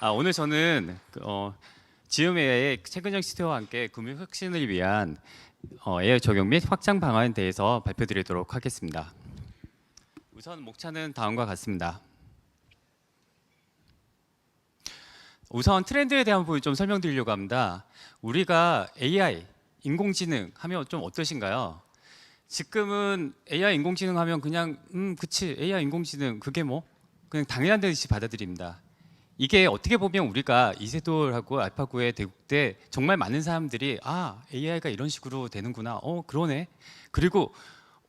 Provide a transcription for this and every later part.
오늘 저는 지음AI의 최근형 시대와 함께 금융 혁신을 위한 AI 적용 및 확장 방안에 대해서 발표드리도록 하겠습니다. 우선 목차는 다음과 같습니다. 우선 트렌드에 대한 부분 좀 설명드리려고 합니다. 우리가 AI, 인공지능 하면 좀 어떠신가요? 지금은 AI 인공지능 하면 그냥 그치 AI 인공지능 그게 뭐 그냥 당연한 듯이 받아들입니다. 이게 어떻게 보면 우리가 이세돌하고 알파고의 대국 때 정말 많은 사람들이 AI가 이런 식으로 되는구나. 그러네. 그리고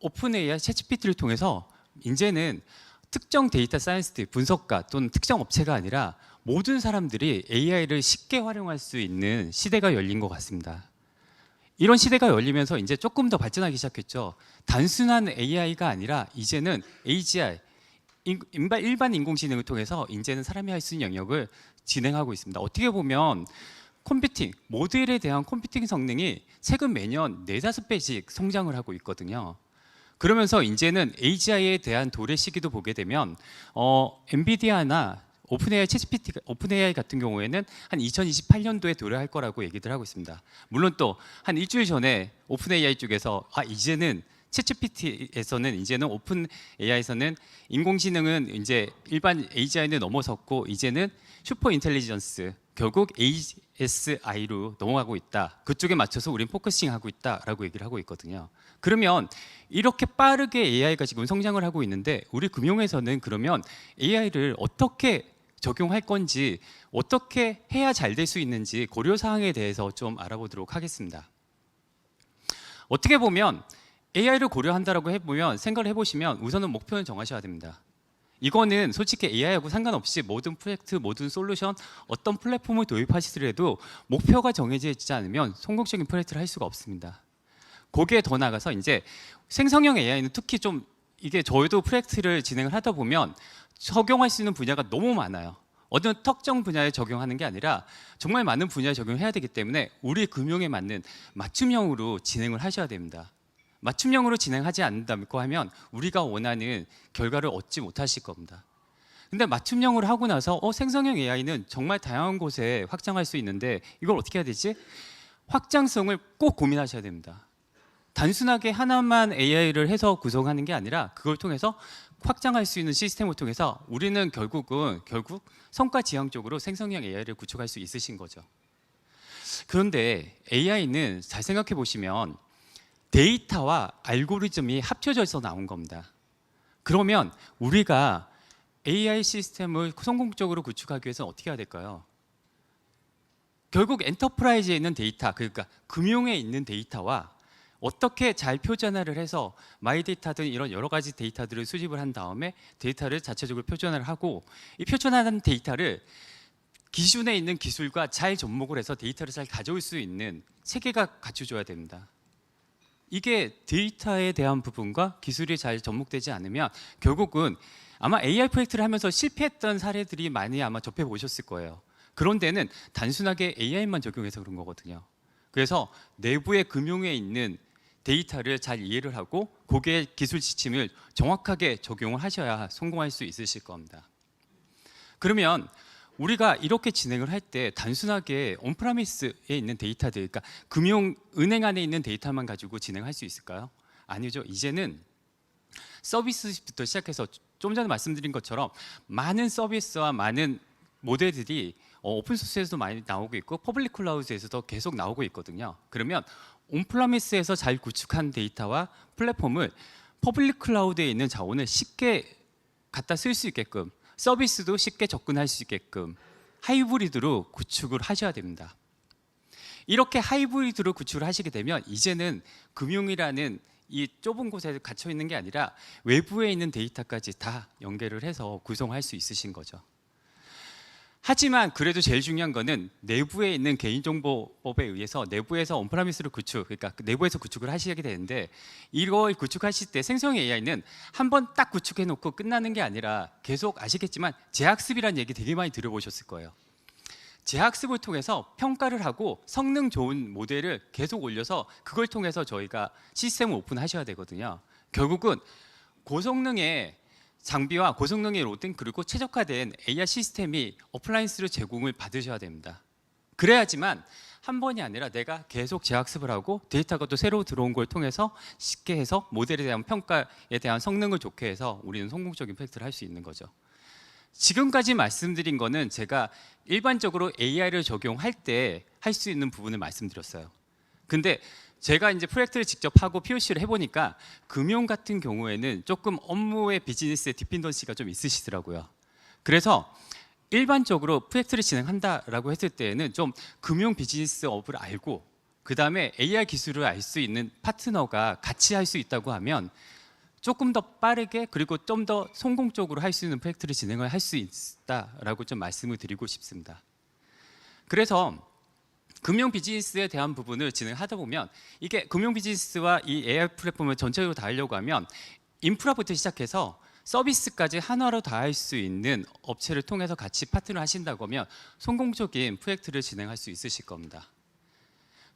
오픈 AI 챗GPT를 통해서 이제는 특정 데이터 사이언스트 분석가 또는 특정 업체가 아니라 모든 사람들이 AI를 쉽게 활용할 수 있는 시대가 열린 것 같습니다. 이런 시대가 열리면서 이제 조금 더 발전하기 시작했죠. 단순한 AI가 아니라 이제는 AGI, 일반 인공지능을 통해서 이제는 사람이 할 수 있는 영역을 진행하고 있습니다. 어떻게 보면 컴퓨팅, 모델에 대한 컴퓨팅 성능이 최근 매년 4~5배씩 성장을 하고 있거든요. 그러면서 이제는 AGI에 대한 도래 시기도 보게 되면 엔비디아나 오픈AI, 챗GPT, 오픈AI 같은 경우에는 한 2028년도에 도래할 거라고 얘기들 하고 있습니다. 물론 또 한 일주일 전에 오픈AI 쪽에서 이제는 챗GPT에서는 이제는 오픈AI에서는 인공지능은 이제 일반 AGI는 넘어섰고 이제는 슈퍼 인텔리전스 결국 ASI로 넘어가고 있다. 그쪽에 맞춰서 우린 포커싱하고 있다라고 얘기를 하고 있거든요. 그러면 이렇게 빠르게 AI가 지금 성장을 하고 있는데 우리 금융에서는 그러면 AI를 어떻게 적용할 건지 어떻게 해야 잘 될 수 있는지 고려 사항에 대해서 좀 알아보도록 하겠습니다. 어떻게 보면 AI를 고려한다라고 해보면 생각을 해보시면 우선은 목표는 정하셔야 됩니다. 이거는 솔직히 AI하고 상관없이 모든 프로젝트, 모든 솔루션, 어떤 플랫폼을 도입하시더라도 목표가 정해져 있지 않으면 성공적인 프로젝트를 할 수가 없습니다. 거기에 더 나가서 이제 생성형 AI는 특히 좀 이게 저희도 프로젝트를 진행을 하다 보면 적용할 수 있는 분야가 너무 많아요. 어느 특정 분야에 적용하는 게 아니라 정말 많은 분야에 적용해야 되기 때문에 우리 금융에 맞는 맞춤형으로 진행을 하셔야 됩니다. 맞춤형으로 진행하지 않는다고 하면 우리가 원하는 결과를 얻지 못하실 겁니다. 근데 맞춤형으로 하고 나서 생성형 AI는 정말 다양한 곳에 확장할 수 있는데 이걸 어떻게 해야 되지? 확장성을 꼭 고민하셔야 됩니다. 단순하게 하나만 AI를 해서 구성하는 게 아니라 그걸 통해서 확장할 수 있는 시스템을 통해서 우리는 결국 성과 지향적으로 생성형 AI를 구축할 수 있으신 거죠. 그런데 AI는 잘 생각해 보시면 데이터와 알고리즘이 합쳐져서 나온 겁니다. 그러면 우리가 AI 시스템을 성공적으로 구축하기 위해서는 어떻게 해야 될까요? 결국 엔터프라이즈에 있는 데이터, 그러니까 금융에 있는 데이터와 어떻게 잘 표준화를 해서 마이데이터든 이런 여러 가지 데이터들을 수집을 한 다음에 데이터를 자체적으로 표준화를 하고 이 표준화한 데이터를 기준에 있는 기술과 잘 접목을 해서 데이터를 잘 가져올 수 있는 체계가 갖춰줘야 됩니다. 이게 데이터에 대한 부분과 기술이 잘 접목되지 않으면 결국은 아마 AI 프로젝트를 하면서 실패했던 사례들이 많이 아마 접해보셨을 거예요. 그런 데는 단순하게 AI만 적용해서 그런 거거든요. 그래서 내부의 금융에 있는 데이터를 잘 이해를 하고 거기에 기술 지침을 정확하게 적용을 하셔야 성공할 수 있으실 겁니다. 그러면 우리가 이렇게 진행을 할 때 단순하게 온프라미스에 있는 데이터들, 그러니까 은행 안에 있는 데이터만 가지고 진행할 수 있을까요? 아니죠. 이제는 서비스부터 시작해서 좀 전에 말씀드린 것처럼 많은 서비스와 많은 모델들이 오픈소스에서도 많이 나오고 있고 퍼블릭 클라우드에서도 계속 나오고 있거든요. 그러면 온프라미스에서 잘 구축한 데이터와 플랫폼을 퍼블릭 클라우드에 있는 자원을 쉽게 갖다 쓸 수 있게끔 서비스도 쉽게 접근할 수 있게끔 하이브리드로 구축을 하셔야 됩니다. 이렇게 하이브리드로 구축을 하시게 되면 이제는 금융이라는 이 좁은 곳에 갇혀 있는 게 아니라 외부에 있는 데이터까지 다 연결을 해서 구성할 수 있으신 거죠. 하지만 그래도 제일 중요한 거는 내부에 있는 개인정보법에 의해서 내부에서 온프라미스를 그러니까 내부에서 구축을 하시게 되는데 이걸 구축하실 때 생성 AI는 한번 딱 구축해 놓고 끝나는 게 아니라 계속 아시겠지만 재학습이라는 얘기 되게 많이 들어보셨을 거예요. 재학습을 통해서 평가를 하고 성능 좋은 모델을 계속 올려서 그걸 통해서 저희가 시스템을 오픈하셔야 되거든요. 결국은 고성능의 장비와 고성능의 로딩 그리고 최적화된 AI 시스템이 어플라이언스로 제공을 받으셔야 됩니다. 그래야지만 한 번이 아니라 내가 계속 재학습을 하고 데이터가 또 새로 들어온 걸 통해서 쉽게 해서 모델에 대한 평가에 대한 성능을 좋게 해서 우리는 성공적인 프로젝트를 할 수 있는 거죠. 지금까지 말씀드린 거는 제가 일반적으로 AI를 적용할 때 할 수 있는 부분을 말씀드렸어요. 근데 제가 이제 프로젝트를 직접 하고 POC를 해보니까 금융 같은 경우에는 조금 업무의 비즈니스의 디펜던시가 좀 있으시더라고요. 그래서 일반적으로 프로젝트를 진행한다라고 했을 때에는 좀 금융 비즈니스 업을 알고 그 다음에 AI 기술을 알 수 있는 파트너가 같이 할 수 있다고 하면 조금 더 빠르게 그리고 좀 더 성공적으로 할 수 있는 프로젝트를 진행을 할 수 있다라고 좀 말씀을 드리고 싶습니다. 그래서 금융 비즈니스에 대한 부분을 진행하다 보면 이게 금융 비즈니스와 이 AI 플랫폼을 전체적으로 다 하려고 하면 인프라부터 시작해서 서비스까지 하나로 다 할 수 있는 업체를 통해서 같이 파트너 하신다고 하면 성공적인 프로젝트를 진행할 수 있으실 겁니다.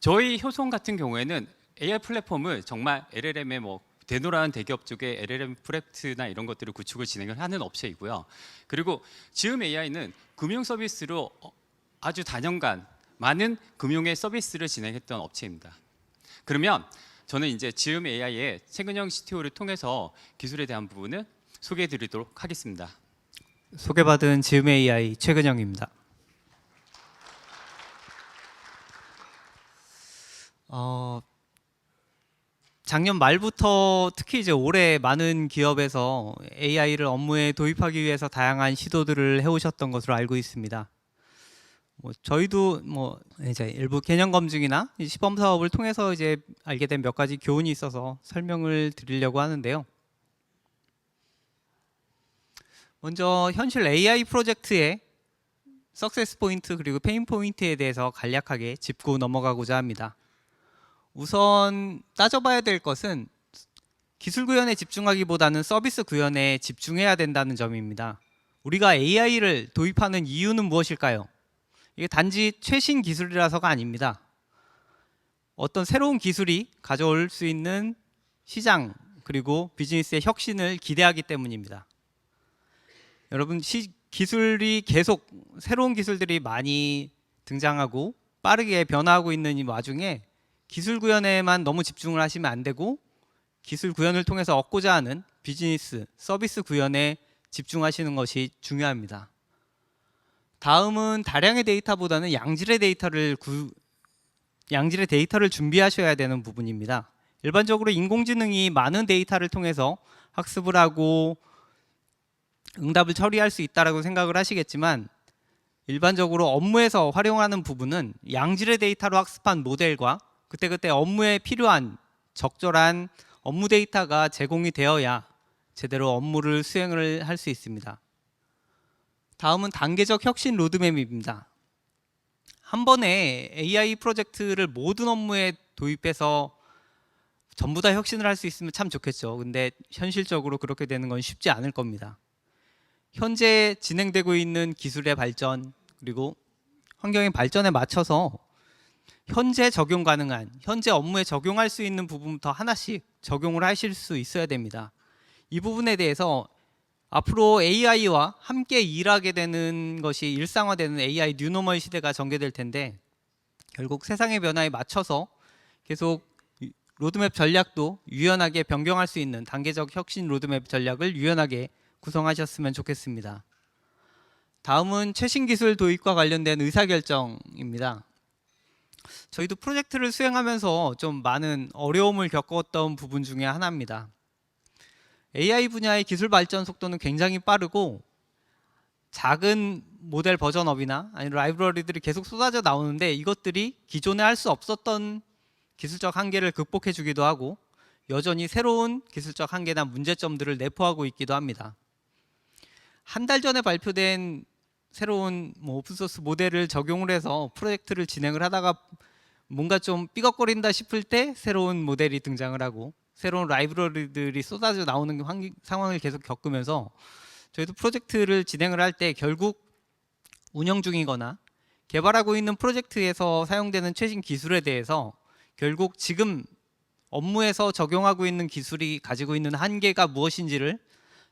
저희 효성 같은 경우에는 AI 플랫폼을 정말 LLM의 대노라는 대기업 쪽에 LLM 프로젝트나 이런 것들을 구축을 진행을 하는 업체이고요. 그리고 지음 AI는 금융 서비스로 아주 다년간 많은 금융의 서비스를 진행했던 업체입니다. 그러면 저는 이제 지음 AI의 최근형 CTO를 통해서 기술에 대한 부분을 소개해 드리도록 하겠습니다. 소개받은 지음 AI 최근영입니다. 작년 말부터 특히 이제 올해 많은 기업에서 AI를 업무에 도입하기 위해서 다양한 시도들을 해오셨던 것으로 알고 있습니다. 저희도 이제 일부 개념 검증이나 시범 사업을 통해서 이제 알게 된 몇 가지 교훈이 있어서 설명을 드리려고 하는데요. 먼저 현실 AI 프로젝트의 석세스 포인트 그리고 페인 포인트에 대해서 간략하게 짚고 넘어가고자 합니다. 우선 따져봐야 될 것은 기술 구현에 집중하기보다는 서비스 구현에 집중해야 된다는 점입니다. 우리가 AI를 도입하는 이유는 무엇일까요? 이게 단지 최신 기술이라서가 아닙니다. 어떤 새로운 기술이 가져올 수 있는 시장 그리고 비즈니스의 혁신을 기대하기 때문입니다. 여러분, 기술이 계속 새로운 기술들이 많이 등장하고 빠르게 변화하고 있는 이 와중에 기술 구현에만 너무 집중을 하시면 안 되고 기술 구현을 통해서 얻고자 하는 비즈니스, 서비스 구현에 집중하시는 것이 중요합니다. 다음은 다량의 데이터보다는 양질의 데이터를 준비하셔야 되는 부분입니다. 일반적으로 인공지능이 많은 데이터를 통해서 학습을 하고 응답을 처리할 수 있다고 생각을 하시겠지만 일반적으로 업무에서 활용하는 부분은 양질의 데이터로 학습한 모델과 그때그때 업무에 필요한 적절한 업무 데이터가 제공이 되어야 제대로 업무를 수행을 할 수 있습니다. 다음은 단계적 혁신 로드맵입니다. 한 번에 AI 프로젝트를 모든 업무에 도입해서 전부 다 혁신을 할 수 있으면 참 좋겠죠. 근데 현실적으로 그렇게 되는 건 쉽지 않을 겁니다. 현재 진행되고 있는 기술의 발전 그리고 환경의 발전에 맞춰서 현재 적용 가능한, 현재 업무에 적용할 수 있는 부분부터 하나씩 적용을 하실 수 있어야 됩니다. 이 부분에 대해서 앞으로 AI와 함께 일하게 되는 것이 일상화되는 AI 뉴노멀 시대가 전개될 텐데 결국 세상의 변화에 맞춰서 계속 로드맵 전략도 유연하게 변경할 수 있는 단계적 혁신 로드맵 전략을 유연하게 구성하셨으면 좋겠습니다. 다음은 최신 기술 도입과 관련된 의사결정입니다. 저희도 프로젝트를 수행하면서 좀 많은 어려움을 겪었던 부분 중에 하나입니다. AI 분야의 기술 발전 속도는 굉장히 빠르고 작은 모델 버전업이나 아니면 라이브러리들이 계속 쏟아져 나오는데 이것들이 기존에 할 수 없었던 기술적 한계를 극복해 주기도 하고 여전히 새로운 기술적 한계나 문제점들을 내포하고 있기도 합니다. 한 달 전에 발표된 새로운 오픈소스 모델을 적용을 해서 프로젝트를 진행을 하다가 뭔가 좀 삐걱거린다 싶을 때 새로운 모델이 등장을 하고 새로운 라이브러리들이 쏟아져 나오는 상황을 계속 겪으면서 저희도 프로젝트를 진행을 할 때 결국 운영 중이거나 개발하고 있는 프로젝트에서 사용되는 최신 기술에 대해서 결국 지금 업무에서 적용하고 있는 기술이 가지고 있는 한계가 무엇인지를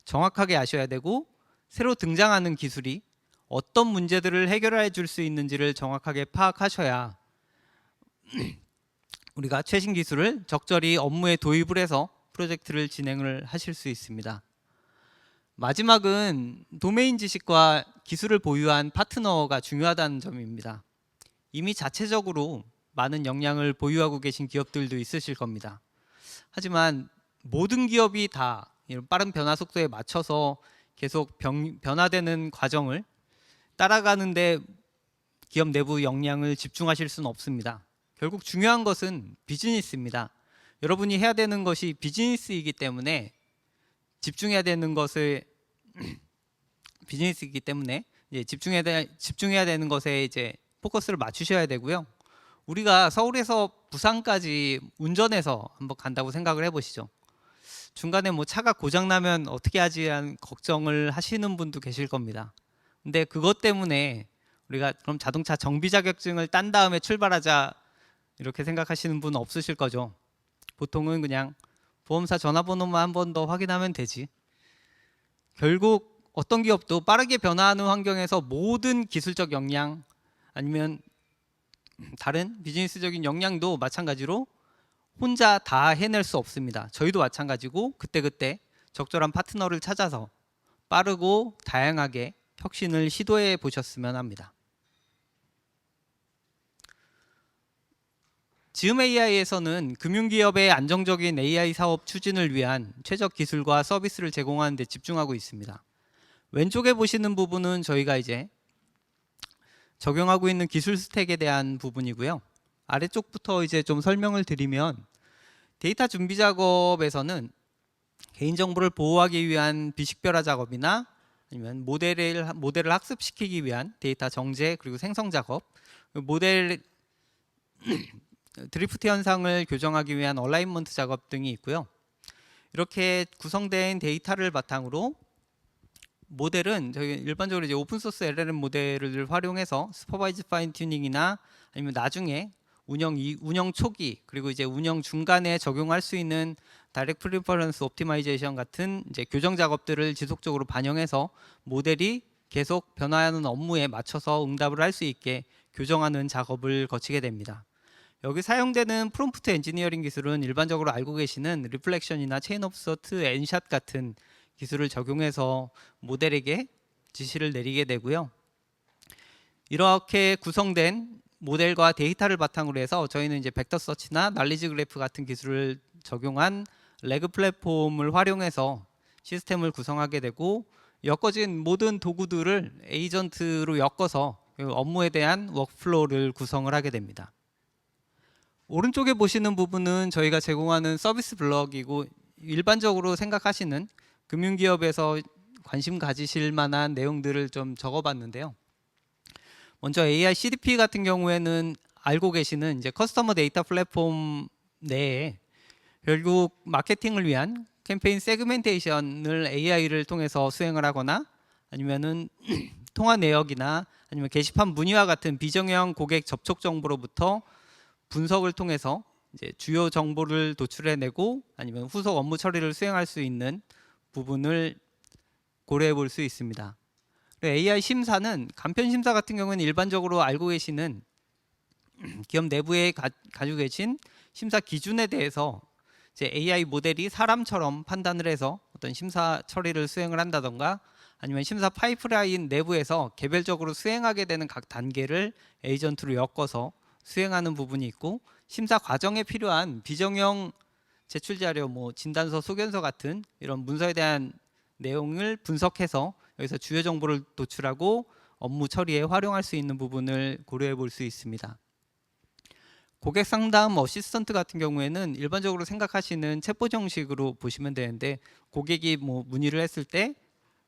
정확하게 아셔야 되고 새로 등장하는 기술이 어떤 문제들을 해결해 줄 수 있는지를 정확하게 파악하셔야 우리가 최신 기술을 적절히 업무에 도입을 해서 프로젝트를 진행을 하실 수 있습니다. 마지막은 도메인 지식과 기술을 보유한 파트너가 중요하다는 점입니다. 이미 자체적으로 많은 역량을 보유하고 계신 기업들도 있으실 겁니다. 하지만 모든 기업이 다 이런 빠른 변화 속도에 맞춰서 계속 변화되는 과정을 따라가는데 기업 내부 역량을 집중하실 수는 없습니다. 결국 중요한 것은 비즈니스입니다. 여러분이 해야 되는 것이 비즈니스이기 때문에 집중해야 되는 것을 비즈니스이기 때문에 이제 집중해야 되는 것에 이제 포커스를 맞추셔야 되고요. 우리가 서울에서 부산까지 운전해서 한번 간다고 생각을 해보시죠. 중간에 뭐 차가 고장 나면 어떻게 하지라는 걱정을 하시는 분도 계실 겁니다. 근데 그것 때문에 우리가 그럼 자동차 정비 자격증을 딴 다음에 출발하자 이렇게 생각하시는 분 없으실 거죠. 보통은 그냥 보험사 전화번호만 한 번 더 확인하면 되지. 결국 어떤 기업도 빠르게 변화하는 환경에서 모든 기술적 역량 아니면 다른 비즈니스적인 역량도 마찬가지로 혼자 다 해낼 수 없습니다. 저희도 마찬가지고 그때그때 적절한 파트너를 찾아서 빠르고 다양하게 혁신을 시도해 보셨으면 합니다. 지음 AI에서는 금융기업의 안정적인 AI 사업 추진을 위한 최적 기술과 서비스를 제공하는 데 집중하고 있습니다. 왼쪽에 보시는 부분은 저희가 이제 적용하고 있는 기술 스택에 대한 부분이고요. 아래쪽부터 이제 좀 설명을 드리면 데이터 준비 작업에서는 개인정보를 보호하기 위한 비식별화 작업이나 아니면 모델을 학습시키기 위한 데이터 정제 그리고 생성 작업, 모델 드리프트 현상을 교정하기 위한 얼라이먼트 작업 등이 있고요. 이렇게 구성된 데이터를 바탕으로 모델은 저희 일반적으로 이제 오픈소스 LLM 모델을 활용해서 슈퍼바이즈 파인 튜닝이나 아니면 나중에 운영 초기 그리고 이제 운영 중간에 적용할 수 있는 다이렉트 프리퍼런스 옵티마이제이션 같은 이제 교정 작업들을 지속적으로 반영해서 모델이 계속 변화하는 업무에 맞춰서 응답을 할 수 있게 교정하는 작업을 거치게 됩니다. 여기 사용되는 프롬프트 엔지니어링 기술은 일반적으로 알고 계시는 리플렉션이나 체인 오브 서트, 엔샷 같은 기술을 적용해서 모델에게 지시를 내리게 되고요. 이렇게 구성된 모델과 데이터를 바탕으로 해서 저희는 이제 벡터 서치나 날리지 그래프 같은 기술을 적용한 레그 플랫폼을 활용해서 시스템을 구성하게 되고 엮어진 모든 도구들을 에이전트로 엮어서 업무에 대한 워크플로우를 구성을 하게 됩니다. 오른쪽에 보시는 부분은 저희가 제공하는 서비스 블럭이고 일반적으로 생각하시는 금융기업에서 관심 가지실 만한 내용들을 좀 적어봤는데요. 먼저 AI CDP 같은 경우에는 알고 계시는 이제 커스터머 데이터 플랫폼 내에 결국 마케팅을 위한 캠페인 세그멘테이션을 AI를 통해서 수행을 하거나 아니면은 통화 내역이나 아니면 게시판 문의와 같은 비정형 고객 접촉 정보로부터 분석을 통해서 이제 주요 정보를 도출해내고 아니면 후속 업무 처리를 수행할 수 있는 부분을 고려해 볼 수 있습니다. AI 심사는 간편 심사 같은 경우는 일반적으로 알고 계시는 기업 내부에 가지고 계신 심사 기준에 대해서 이제 AI 모델이 사람처럼 판단을 해서 어떤 심사 처리를 수행을 한다던가 아니면 심사 파이프라인 내부에서 개별적으로 수행하게 되는 각 단계를 에이전트로 엮어서 수행하는 부분이 있고 심사 과정에 필요한 비정형 제출 자료, 뭐 진단서, 소견서 같은 이런 문서에 대한 내용을 분석해서 여기서 주요 정보를 도출하고 업무 처리에 활용할 수 있는 부분을 고려해 볼 수 있습니다. 고객 상담 어시스턴트 같은 경우에는 일반적으로 생각하시는 챗봇 형식으로 보시면 되는데 고객이 뭐 문의를 했을 때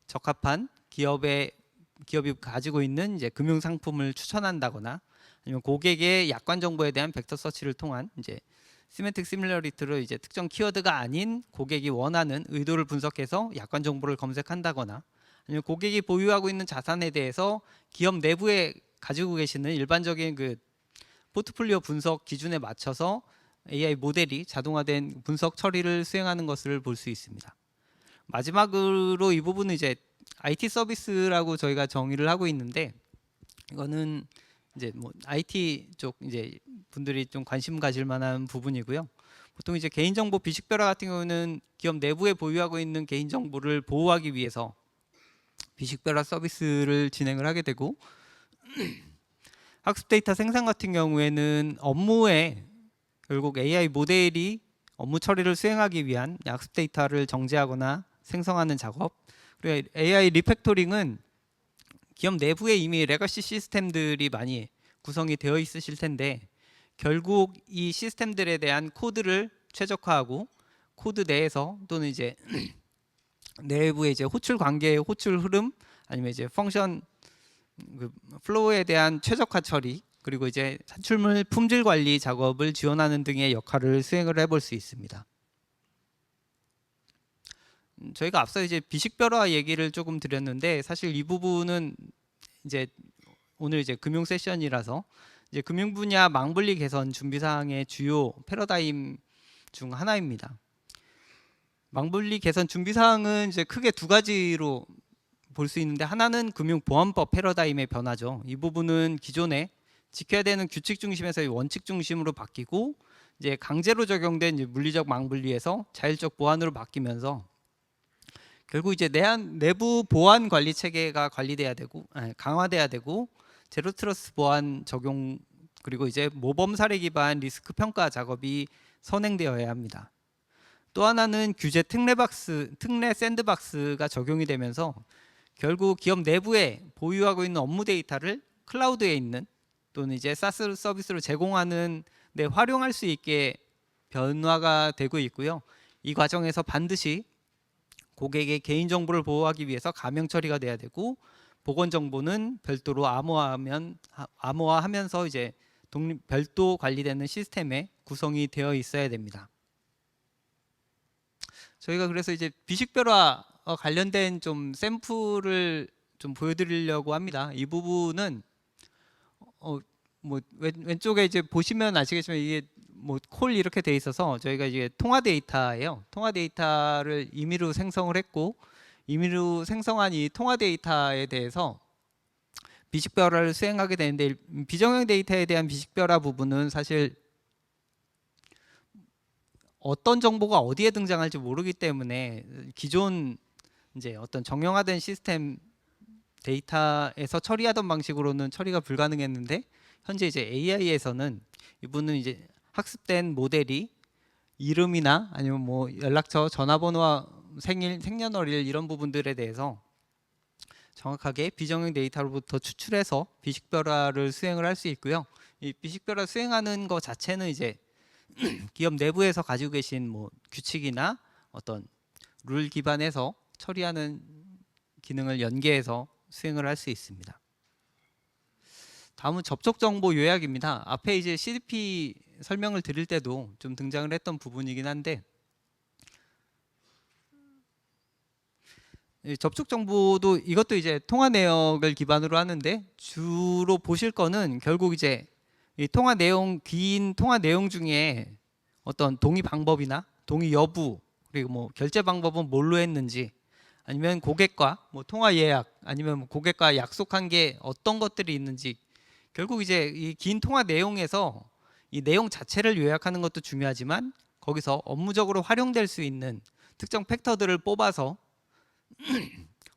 적합한 기업이 가지고 있는 이제 금융 상품을 추천한다거나 아니면 고객의 약관 정보에 대한 벡터 서치를 통한 이제 시멘틱 시밀러리티로 이제 특정 키워드가 아닌 고객이 원하는 의도를 분석해서 약관 정보를 검색한다거나 아니면 고객이 보유하고 있는 자산에 대해서 기업 내부에 가지고 계시는 일반적인 그 포트폴리오 분석 기준에 맞춰서 AI 모델이 자동화된 분석 처리를 수행하는 것을 볼 수 있습니다. 마지막으로 이 부분은 이제 IT 서비스라고 저희가 정의를 하고 있는데, 이거는 이제 뭐 IT 쪽 이제 분들이 좀 관심 가질 만한 부분이고요. 보통 이제 개인정보 비식별화 같은 경우는 기업 내부에 보유하고 있는 개인정보를 보호하기 위해서 비식별화 서비스를 진행을 하게 되고, 학습 데이터 생산 같은 경우에는 업무에 결국 AI 모델이 업무 처리를 수행하기 위한 학습 데이터를 정제하거나 생성하는 작업, 그리고 AI 리팩토링은 기업 내부에 이미 레거시 시스템들이 많이 구성이 되어 있으실 텐데, 결국 이 시스템들에 대한 코드를 최적화하고 코드 내에서 또는 이제 내부의 이제 호출 관계의 호출 흐름, 아니면 이제 펑션 그 플로우에 대한 최적화 처리, 그리고 이제 산출물 품질 관리 작업을 지원하는 등의 역할을 수행을 해볼 수 있습니다. 저희가 앞서 이제 비식별화 얘기를 조금 드렸는데, 사실 이 부분은 이제 오늘 이제 금융 세션이라서 이제 금융 분야 망분리 개선 준비 사항의 주요 패러다임 중 하나입니다. 망분리 개선 준비 사항은 이제 크게 두 가지로 볼 수 있는데, 하나는 금융보안법 패러다임의 변화죠. 이 부분은 기존에 지켜야 되는 규칙 중심에서 원칙 중심으로 바뀌고, 이제 강제로 적용된 이제 물리적 망분리에서 자율적 보안으로 바뀌면서 결국 이제 내부 보안 관리 체계가 관리돼야 되고 강화돼야 되고, 제로 트러스트 보안 적용, 그리고 이제 모범 사례 기반 리스크 평가 작업이 선행되어야 합니다. 또 하나는 규제 특례 샌드박스가 적용이 되면서 결국 기업 내부에 보유하고 있는 업무 데이터를 클라우드에 있는 또는 이제 사스 서비스로 제공하는 데 활용할 수 있게 변화가 되고 있고요. 이 과정에서 반드시 고객의 개인정보를 보호하기 위해서 가명 처리가 돼야 되고, 보건 정보는 별도로 암호화하면서 이제 별도 관리되는 시스템에 구성이 되어 있어야 됩니다. 저희가 그래서 이제 비식별화 관련된 좀 샘플을 좀 보여드리려고 합니다. 이 부분은 뭐 왼쪽에 이제 보시면 아시겠지만 이게 뭐 콜 이렇게 돼 있어서 저희가 이제 통화 데이터예요. 통화 데이터를 임의로 생성을 했고, 임의로 생성한 이 통화 데이터에 대해서 비식별화를 수행하게 되는데, 비정형 데이터에 대한 비식별화 부분은 사실 어떤 정보가 어디에 등장할지 모르기 때문에 기존 이제 어떤 정형화된 시스템 데이터에서 처리하던 방식으로는 처리가 불가능했는데, 현재 이제 AI에서는 이분은 이제 학습된 모델이 이름이나 아니면 뭐 연락처, 전화번호와 생일, 생년월일 이런 부분들에 대해서 정확하게 비정형 데이터로부터 추출해서 비식별화를 수행을 할 수 있고요. 이 비식별화 수행하는 것 자체는 이제 기업 내부에서 가지고 계신 뭐 규칙이나 어떤 룰 기반에서 처리하는 기능을 연계해서 수행을 할 수 있습니다. 다음은 접촉 정보 요약입니다. 앞에 이제 CDP 설명을 드릴 때도 좀 등장을 했던 부분이긴 한데, 접촉 정보도 이것도 이제 통화 내역을 기반으로 하는데, 주로 보실 거는 결국 이제 이 통화 내용, 긴 통화 내용 중에 어떤 동의 방법이나 동의 여부, 그리고 뭐 결제 방법은 뭘로 했는지, 아니면 고객과 뭐 통화 예약, 아니면 뭐 고객과 약속한 게 어떤 것들이 있는지, 결국 이제 이 긴 통화 내용에서 이 내용 자체를 요약하는 것도 중요하지만 거기서 업무적으로 활용될 수 있는 특정 팩터들을 뽑아서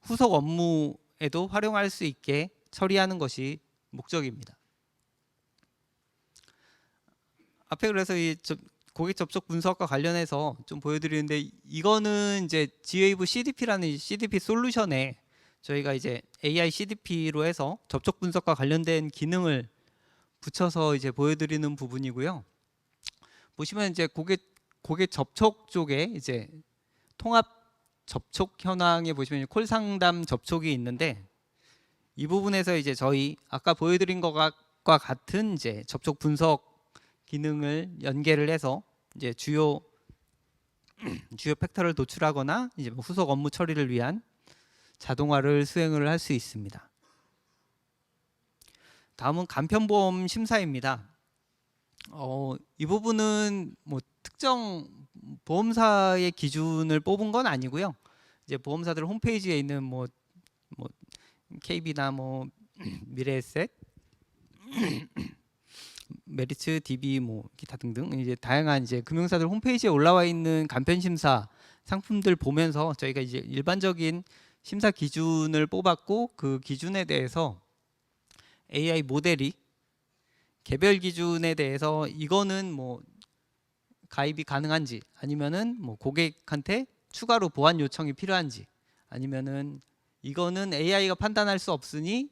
후속 업무에도 활용할 수 있게 처리하는 것이 목적입니다. 앞에 그래서 이 고객 접촉 분석과 관련해서 좀 보여드리는데, 이거는 이제 G웨이브 CDP라는 CDP 솔루션에 저희가 이제 AI CDP로 해서 접촉 분석과 관련된 기능을 붙여서 이제 보여드리는 부분이고요. 보시면 이제 고객 접촉 쪽에 이제 통합 접촉 현황에 보시면 콜 상담 접촉이 있는데, 이 부분에서 이제 저희 아까 보여드린 것과 같은 이제 접촉 분석 기능을 연계를 해서 이제 주요 팩터를 도출하거나 이제 후속 업무 처리를 위한 자동화를 수행을 할 수 있습니다. 다음은 간편보험 심사입니다. 이 부분은 뭐 특정 보험사의 기준을 뽑은 건 아니고요. 이제 보험사들 홈페이지에 있는 뭐 KB나 뭐 미래에셋, 메리츠, DB 뭐 기타 등등 이제 다양한 이제 금융사들 홈페이지에 올라와 있는 간편 심사 상품들 보면서 저희가 이제 일반적인 심사 기준을 뽑았고 그 기준에 대해서 AI 모델이 개별 기준에 대해서 이거는 뭐 가입이 가능한지 아니면은 뭐 고객한테 추가로 보완 요청이 필요한지 아니면은 이거는 AI가 판단할 수 없으니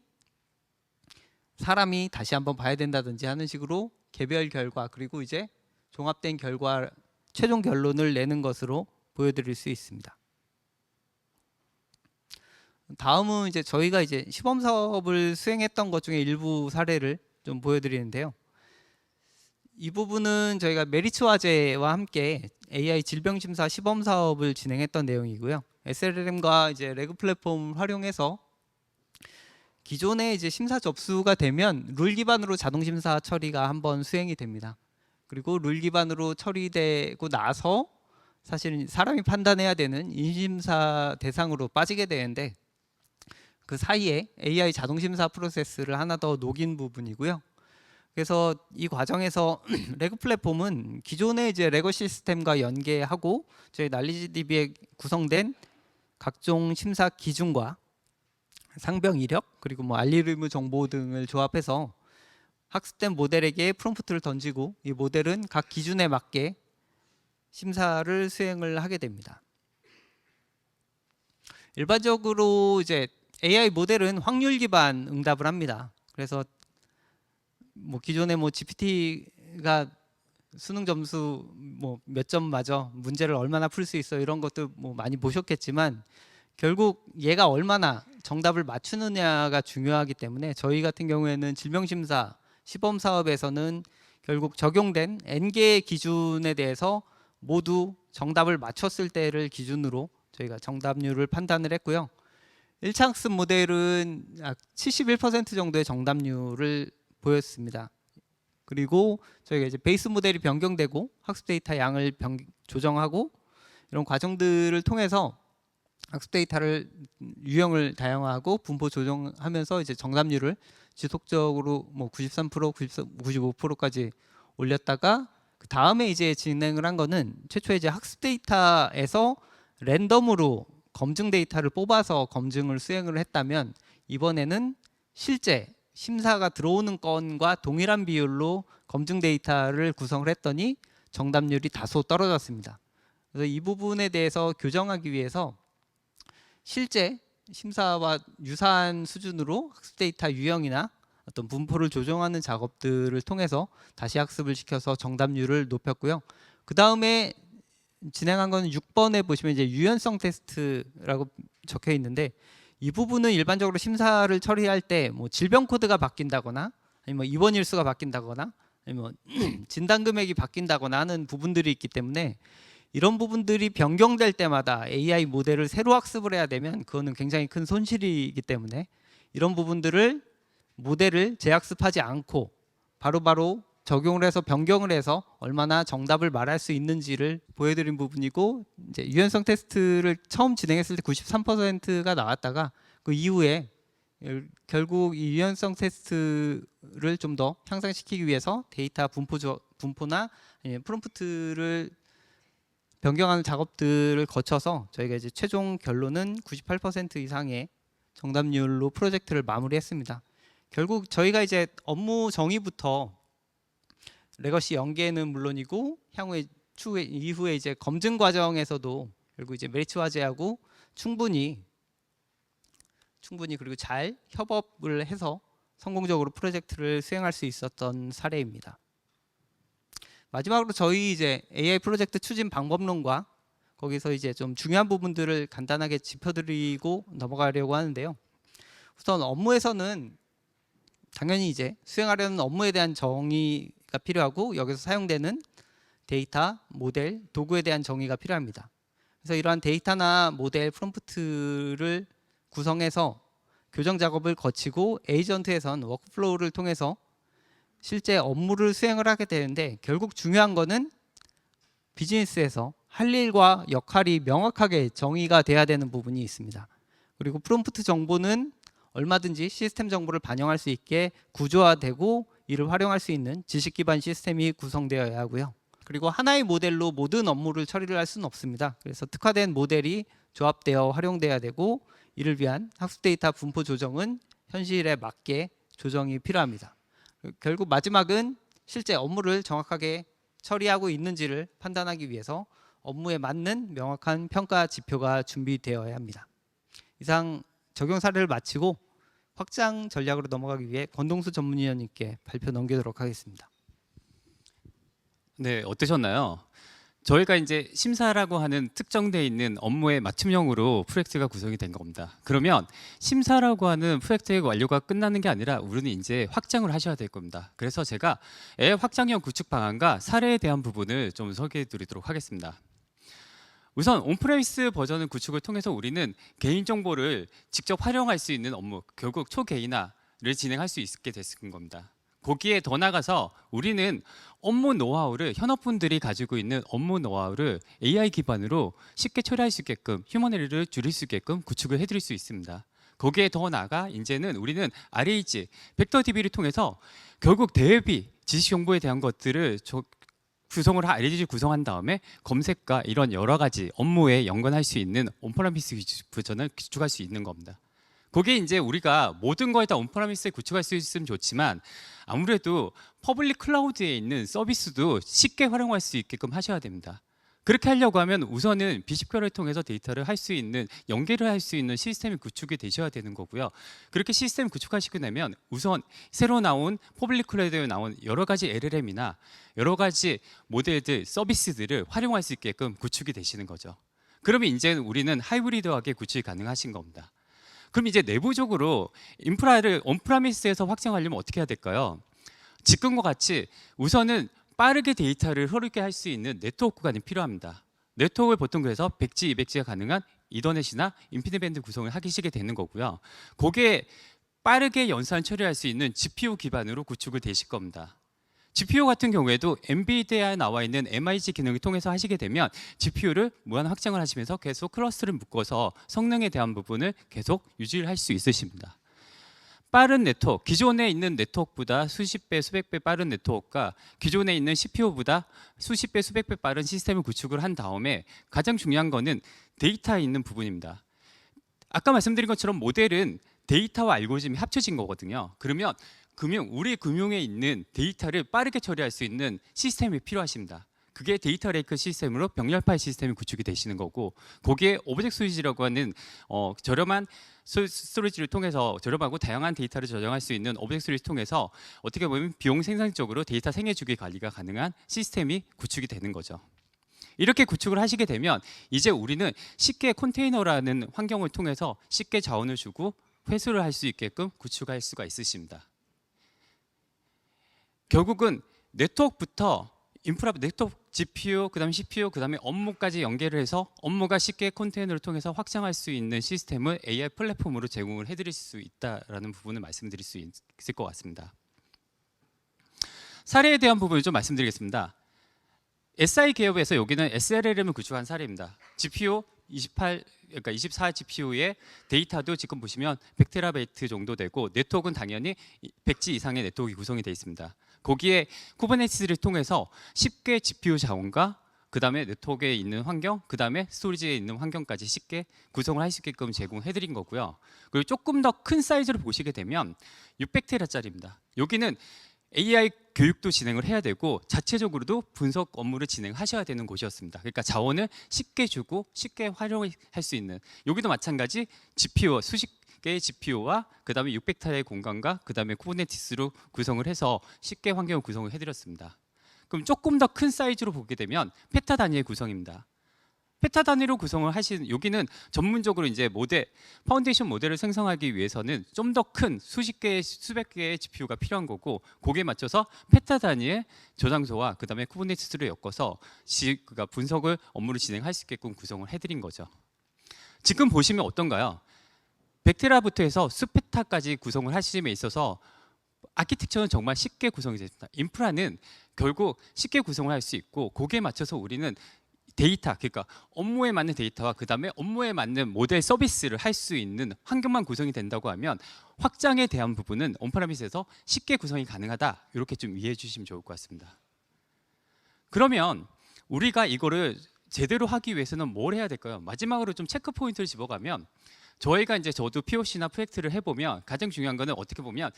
사람이 다시 한번 봐야 된다든지 하는 식으로 개별 결과 그리고 이제 종합된 결과 최종 결론을 내는 것으로 보여드릴 수 있습니다. 다음은 이제 저희가 이제 시범 사업을 수행했던 것 중에 일부 사례를 좀 보여드리는데요. 이 부분은 저희가 메리츠 화재와 함께 AI 질병 심사 시범 사업을 진행했던 내용이고요. SLM과 이제 레그 플랫폼 활용해서 기존에 이제 심사 접수가 되면 룰 기반으로 자동 심사 처리가 한번 수행이 됩니다. 그리고 룰 기반으로 처리되고 나서 사실 사람이 판단해야 되는 인심사 대상으로 빠지게 되는데 그 사이에 AI 자동 심사 프로세스를 하나 더 녹인 부분이고요. 그래서 이 과정에서 레그 플랫폼은 기존의 이제 레거 시스템과 연계하고 저희 난리지DB에 구성된 각종 심사 기준과 상병 이력 그리고 뭐 알고리즘 정보 등을 조합해서 학습된 모델에게 프롬프트를 던지고 이 모델은 각 기준에 맞게 심사를 수행을 하게 됩니다. 일반적으로 이제 AI 모델은 확률 기반 응답을 합니다. 그래서 뭐 기존에 뭐 GPT가 수능 점수 뭐 몇 점 맞아 문제를 얼마나 풀 수 있어 이런 것도 뭐 많이 보셨겠지만 결국 얘가 얼마나 정답을 맞추느냐가 중요하기 때문에 저희 같은 경우에는 질병심사 시범 사업에서는 결국 적용된 N개의 기준에 대해서 모두 정답을 맞췄을 때를 기준으로 저희가 정답률을 판단을 했고요. 1차 학습 모델은 약 71% 정도의 정답률을 보였습니다. 그리고 저희가 이제 베이스 모델이 변경되고 학습 데이터 양을 조정하고 이런 과정들을 통해서 학습 데이터를 유형을 다양화하고 분포 조정하면서 이제 정답률을 지속적으로 뭐 93%, 95%까지 올렸다가 그 다음에 이제 진행을 한 거는 최초에 이제 학습 데이터에서 랜덤으로 검증 데이터를 뽑아서 검증을 수행을 했다면 이번에는 실제 심사가 들어오는 건과 동일한 비율로 검증 데이터를 구성을 했더니 정답률이 다소 떨어졌습니다. 그래서 이 부분에 대해서 교정하기 위해서 실제 심사와 유사한 수준으로 학습 데이터 유형이나 어떤 분포를 조정하는 작업들을 통해서 다시 학습을 시켜서 정답률을 높였고요. 그 다음에 진행한 거는 6번에 보시면 이제 유연성 테스트라고 적혀 있는데 이 부분은 일반적으로 심사를 처리할 때 뭐 질병 코드가 바뀐다거나 아니면 뭐 입원 일수가 바뀐다거나 아니면 진단 금액이 바뀐다거나 하는 부분들이 있기 때문에 이런 부분들이 변경될 때마다 AI 모델을 새로 학습을 해야 되면 그거는 굉장히 큰 손실이기 때문에 이런 부분들을 모델을 재학습하지 않고 바로바로 적용을 해서 변경을 해서 얼마나 정답을 말할 수 있는지를 보여드린 부분이고 이제 유연성 테스트를 처음 진행했을 때 93%가 나왔다가 그 이후에 결국 이 유연성 테스트를 좀 더 향상시키기 위해서 데이터 분포나 프롬프트를 변경하는 작업들을 거쳐서 저희가 이제 최종 결론은 98% 이상의 정답률로 프로젝트를 마무리했습니다. 결국 저희가 이제 업무 정의부터 레거시 연계는 물론이고 추후에 이후에 이제 검증 과정에서도 결국 이제 메리츠 화재하고 충분히 그리고 잘 협업을 해서 성공적으로 프로젝트를 수행할 수 있었던 사례입니다. 마지막으로 저희 이제 AI 프로젝트 추진 방법론과 거기서 이제 좀 중요한 부분들을 간단하게 짚어드리고 넘어가려고 하는데요. 우선 업무에서는 당연히 이제 수행하려는 업무에 대한 정의가 필요하고 여기서 사용되는 데이터, 모델, 도구에 대한 정의가 필요합니다. 그래서 이러한 데이터나 모델, 프롬프트를 구성해서 교정 작업을 거치고 에이전트에선 워크플로우를 통해서 실제 업무를 수행을 하게 되는데 결국 중요한 거는 비즈니스에서 할 일과 역할이 명확하게 정의가 돼야 되는 부분이 있습니다. 그리고 프롬프트 정보는 얼마든지 시스템 정보를 반영할 수 있게 구조화되고 이를 활용할 수 있는 지식 기반 시스템이 구성되어야 하고요. 그리고 하나의 모델로 모든 업무를 처리를 할 수는 없습니다. 그래서 특화된 모델이 조합되어 활용돼야 되고 이를 위한 학습 데이터 분포 조정은 현실에 맞게 조정이 필요합니다. 결국 마지막은 실제 업무를 정확하게 처리하고 있는지를 판단하기 위해서 업무에 맞는 명확한 평가 지표가 준비되어야 합니다. 이상 적용 사례를 마치고 확장 전략으로 넘어가기 위해 권동수 전문위원님께 발표 넘기도록 하겠습니다. 네, 어떠셨나요? 저희가 이제 심사라고 하는 특정되어 있는 업무의 맞춤형으로 프로젝트가 구성이 된 겁니다. 그러면 심사라고 하는 프로젝트의 완료가 끝나는 게 아니라 우리는 이제 확장을 하셔야 될 겁니다. 그래서 제가 확장형 구축 방안과 사례에 대한 부분을 좀 소개해 드리도록 하겠습니다. 우선 온프레미스 버전을 구축을 통해서 우리는 개인정보를 직접 활용할 수 있는 업무, 결국 초개인화를 진행할 수 있게 됐을 겁니다. 거기에 더 나가서 우리는 업무 노하우를 현업분들이 가지고 있는 업무 노하우를 AI 기반으로 쉽게 처리할 수 있게끔 휴먼 에러를 줄일 수 있게끔 구축을 해드릴 수 있습니다. 거기에 더 나아가 이제는 우리는 RH, 벡터 DB를 통해서 결국 대비 지식 정보에 대한 것들을 구성을 RAG 구성한 다음에 검색과 이런 여러 가지 업무에 연관할 수 있는 온프라미스 버전을 구축할 수 있는 겁니다. 거기에 이제 우리가 모든 거에 다 온프라미스에 구축할 수 있으면 좋지만 아무래도 퍼블릭 클라우드에 있는 서비스도 쉽게 활용할 수 있게끔 하셔야 됩니다. 그렇게 하려고 하면 우선은 비식별을 통해서 데이터를 할 수 있는 연계를 할 수 있는 시스템이 구축이 되셔야 되는 거고요. 그렇게 시스템 구축하시고 나면 우선 새로 나온 퍼블릭 클라우드에 나온 여러 가지 LLM이나 여러 가지 모델들, 서비스들을 활용할 수 있게끔 구축이 되시는 거죠. 그러면 이제 우리는 하이브리드하게 구축이 가능하신 겁니다. 그럼 이제 내부적으로 인프라를 온프라미스에서 확장하려면 어떻게 해야 될까요? 지금과 같이 우선은 빠르게 데이터를 흐르게 할 수 있는 네트워크 구간이 필요합니다. 네트워크를 보통 그래서 100G, 200G가 가능한 이더넷이나 인피니밴드 구성을 하시게 되는 거고요. 거기에 빠르게 연산 처리할 수 있는 GPU 기반으로 구축을 되실 겁니다. GPU 같은 경우에도 엔비디아에 나와 있는 MIG 기능을 통해서 하시게 되면 GPU를 무한 확장을 하시면서 계속 클러스터를 묶어서 성능에 대한 부분을 계속 유지를 할 수 있으십니다. 빠른 네트워크, 기존에 있는 네트워크보다 수십 배, 수백 배 빠른 네트워크가 기존에 있는 CPU보다 수십 배, 수백 배 빠른 시스템을 구축을 한 다음에 가장 중요한 거는 데이터에 있는 부분입니다. 아까 말씀드린 것처럼 모델은 데이터와 알고리즘이 합쳐진 거거든요. 그러면 우리 금융에 있는 데이터를 빠르게 처리할 수 있는 시스템이 필요하십니다. 그게 데이터 레이크 시스템으로 병렬 파일 시스템이 구축이 되시는 거고 거기에 오브젝트 스토리지라고 하는 저렴한 스토리지를 통해서 저렴하고 다양한 데이터를 저장할 수 있는 오브젝트 스토리지를 통해서 어떻게 보면 비용 생산적으로 데이터 생애 주기 관리가 가능한 시스템이 구축이 되는 거죠. 이렇게 구축을 하시게 되면 이제 우리는 쉽게 컨테이너라는 환경을 통해서 쉽게 자원을 주고 회수를 할 수 있게끔 구축할 수가 있으십니다. 결국은 네트워크부터 네트워크 GPU, 그다음에 CPU, 그다음에 업무까지 연계를 해서 업무가 쉽게 컨테이너를 통해서 확장할 수 있는 시스템을 AI 플랫폼으로 제공을 해드릴 수 있다라는 부분을 말씀드릴 수 있을 것 같습니다. 사례에 대한 부분을 좀 말씀드리겠습니다. SI 기업에서 여기는 SLLM을 구축한 사례입니다. GPU 24 GPU의 데이터도 지금 보시면 100TB 정도 되고 네트워크는 당연히 100G 이상의 네트워크가 구성이 되어 있습니다. 거기에 쿠버네티스를 통해서 쉽게 GPU 자원과 그 다음에 네트워크에 있는 환경, 그 다음에 스토리지에 있는 환경까지 쉽게 구성을 할 수 있게끔 제공해드린 거고요. 그리고 조금 더 큰 사이즈로 보시게 되면 600TB짜리입니다. 여기는 AI 교육도 진행을 해야 되고 자체적으로도 분석 업무를 진행하셔야 되는 곳이었습니다. 그러니까 자원을 쉽게 주고 쉽게 활용할 수 있는 여기도 마찬가지 GPU 수십 개의 GPU와 그 다음에 600타의 공간과 그 다음에 쿠버네티스로 구성을 해서 쉽게 환경을 구성을 해드렸습니다. 그럼 조금 더 큰 사이즈로 보게 되면 페타 단위의 구성입니다. 페타 단위로 구성을 하신 여기는 전문적으로 이제 파운데이션 모델을 생성하기 위해서는 좀 더 큰 수십 개, 수백 개의 GPU가 필요한 거고 거기에 맞춰서 페타 단위의 저장소와 그 다음에 쿠버네티스를 엮어서 분석을 업무를 진행할 수 있게끔 구성을 해드린 거죠. 지금 보시면 어떤가요? 100테라부터 해서 수페타까지 구성을 하심에 있어서 아키텍처는 정말 쉽게 구성이 됩니다. 인프라는 결국 쉽게 구성을 할 수 있고 거기에 맞춰서 우리는 데이터, 그러니까 업무에 맞는 데이터와 그다음에 업무에 맞는 모델 서비스를 할 수 있는 환경만 구성이 된다고 하면 확장에 대한 부분은 온프라미스에서 쉽게 구성이 가능하다. 이렇게 좀 이해해 주시면 좋을 것 같습니다. 그러면 우리가 이거를 제대로 하기 위해서는 뭘 해야 될까요? 마지막으로 좀 체크 포인트를 집어가면 저도 POC나 프로젝트를 해보면 가장 중요한 거는 어떻게 보면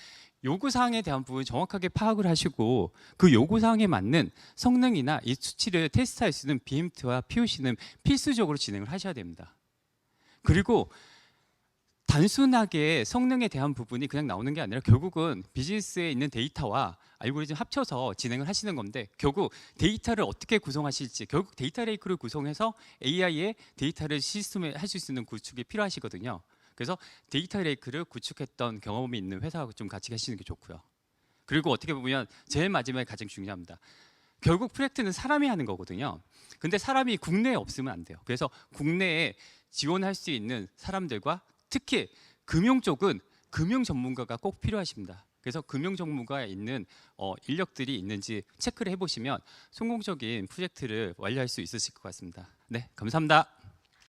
요구사항에 대한 부분 정확하게 파악을 하시고 그 요구사항에 맞는 성능이나 이 수치를 테스트할 수 있는 BMT와 POC는 필수적으로 진행을 하셔야 됩니다. 그리고 단순하게 성능에 대한 부분이 그냥 나오는 게 아니라 결국은 비즈니스에 있는 데이터와 알고리즘 합쳐서 진행을 하시는 건데 결국 데이터를 어떻게 구성하실지 결국 데이터 레이크를 구성해서 AI의 데이터를 시스템에 할 수 있는 구축이 필요하시거든요. 그래서 데이터 레이크를 구축했던 경험이 있는 회사하고 좀 같이 하시는 게 좋고요. 그리고 어떻게 보면 제일 마지막에 가장 중요합니다. 결국 프로젝트는 사람이 하는 거거든요. 근데 사람이 국내에 없으면 안 돼요. 그래서 국내에 지원할 수 있는 사람들과 특히 금융 쪽은 금융 전문가가 꼭 필요하십니다. 그래서 금융 전문가에 있는 인력들이 있는지 체크를 해보시면 성공적인 프로젝트를 완료할 수 있으실 것 같습니다. 네, 감사합니다.